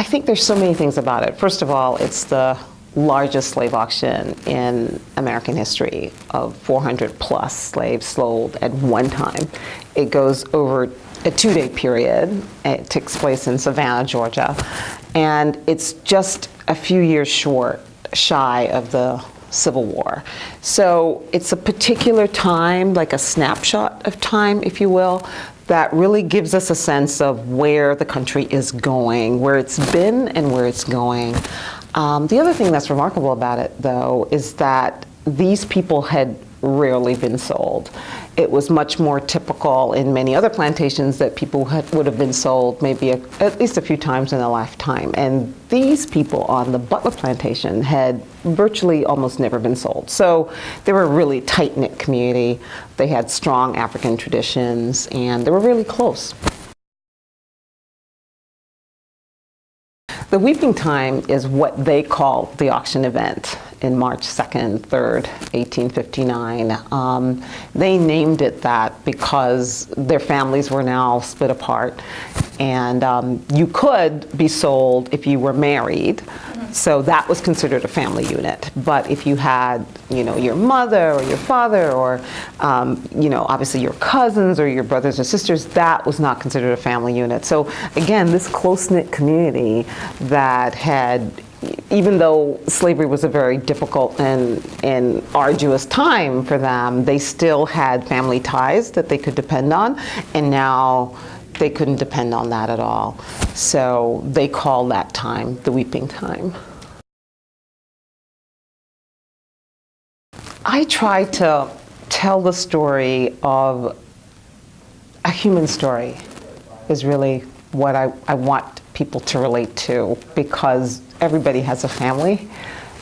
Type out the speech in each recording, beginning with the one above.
I think there's so many things about it. First of all, it's the largest slave auction in American history, of 400 plus slaves sold at one time. It goes over a 2-day period. It takes place in Savannah, Georgia, and it's just a few years shy of the Civil War. So it's a particular time, like a snapshot of time, if you will, that really gives us a sense of where the country is going, where it's been and where it's going. The other thing that's remarkable about it, though, is that these people had rarely been sold. It was much more typical in many other plantations that people would have been sold maybe at least a few times in a lifetime. And these people on the Butler Plantation had virtually almost never been sold. So they were a really tight-knit community. They had strong African traditions, and they were really close. The weeping time is what they call the auction event in March 2nd, 3rd, 1859. They named it that because their families were now split apart, and you could be sold if you were married. So that was considered a family unit. But if you had, your mother or your father or, obviously your cousins or your brothers or sisters, that was not considered a family unit. So again, this close-knit community that had, even though slavery was a very difficult and arduous time for them, they still had family ties that they could depend on, and now they couldn't depend on that at all. So they call that time the weeping time. I try to tell the story of a human story is really what I want people to relate to, because everybody has a family.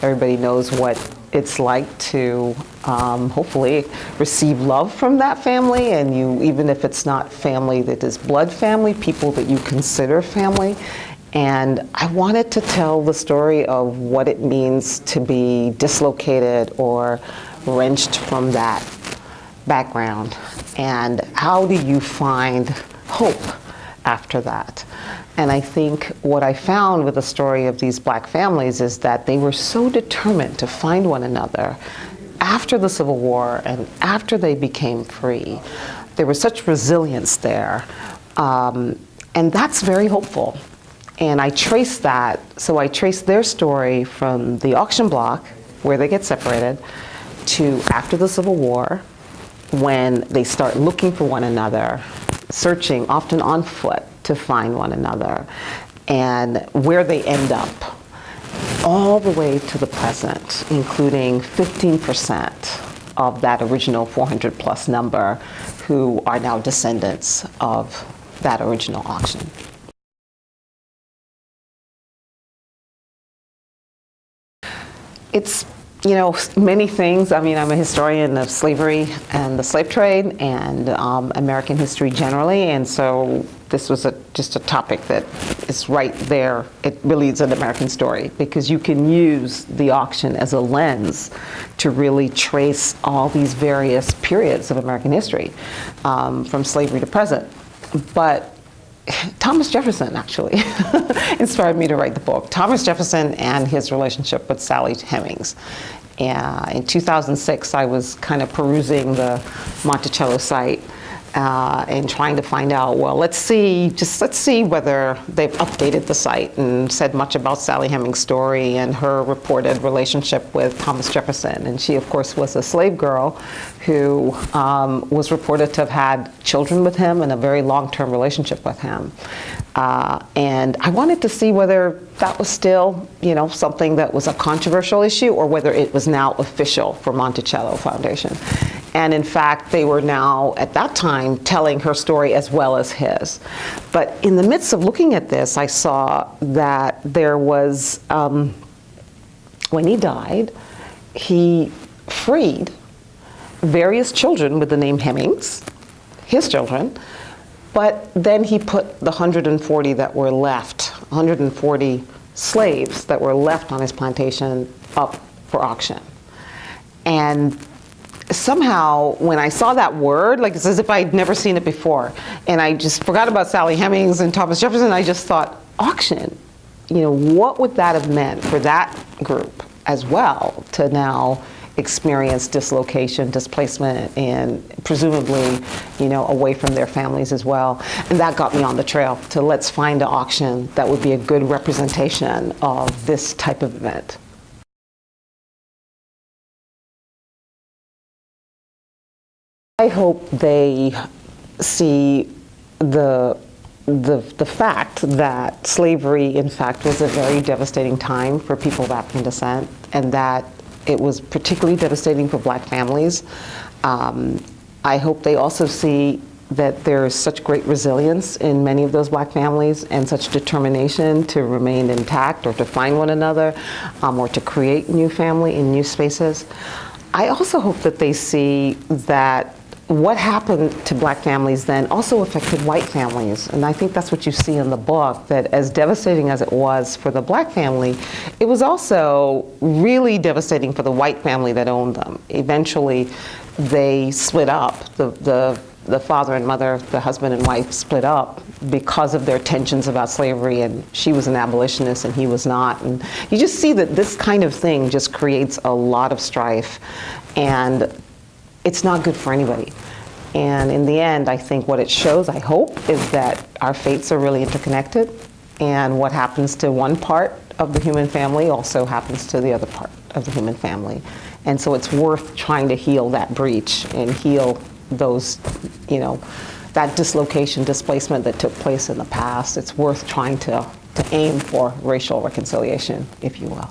Everybody knows what it's like to hopefully receive love from that family, and even if it's not family that is blood family, people that you consider family. And I wanted to tell the story of what it means to be dislocated or wrenched from that background, and how do you find hope after that. And I think what I found with the story of these black families is that they were so determined to find one another after the Civil War and after they became free. There was such resilience there, and that's very hopeful. And I trace that, so I trace their story from the auction block, where they get separated, to after the Civil War, when they start looking for one another, searching often on foot to find one another, and where they end up, all the way to the present, including 15% of that original 400 plus number who are now descendants of that original auction. It's many things. I mean, I'm a historian of slavery and the slave trade and American history generally, and so this was just a topic that is right there. It really is an American story, because you can use the auction as a lens to really trace all these various periods of American history, from slavery to present. But Thomas Jefferson actually inspired me to write the book. Thomas Jefferson and his relationship with Sally Hemings. In 2006, I was kind of perusing the Monticello site and trying to find out, well, let's see whether they've updated the site and said much about Sally Hemings' story and her reported relationship with Thomas Jefferson. And she, of course, was a slave girl who was reported to have had children with him and a very long-term relationship with him. And I wanted to see whether that was still, something that was a controversial issue, or whether it was now official for Monticello Foundation. And in fact, they were now, at that time, telling her story as well as his. But in the midst of looking at this, I saw that there was, when he died, he freed various children with the name Hemings, his children, but then he put the 140 that were left, 140 slaves that were left on his plantation, up for auction. And somehow, when I saw that word, like it's as if I'd never seen it before, and I just forgot about Sally Hemings and Thomas Jefferson, I just thought, auction? what would that have meant for that group as well to now experience dislocation, displacement, and presumably, away from their families as well. And that got me on the trail to let's find an auction that would be a good representation of this type of event. I hope they see the fact that slavery, in fact, was a very devastating time for people of African descent, and that it was particularly devastating for Black families. I hope they also see that there is such great resilience in many of those Black families and such determination to remain intact or to find one another or to create new family in new spaces. I also hope that they see that what happened to Black families then also affected white families. And I think that's what you see in the book, that as devastating as it was for the Black family, it was also really devastating for the white family that owned them. Eventually, they split up. The father and mother, the husband and wife split up because of their tensions about slavery, and she was an abolitionist and he was not. And you just see that this kind of thing just creates a lot of strife, and it's not good for anybody. And in the end, I think what it shows, I hope, is that our fates are really interconnected, and what happens to one part of the human family also happens to the other part of the human family. And so it's worth trying to heal that breach and heal those, that dislocation, displacement that took place in the past. It's worth trying to aim for racial reconciliation, if you will.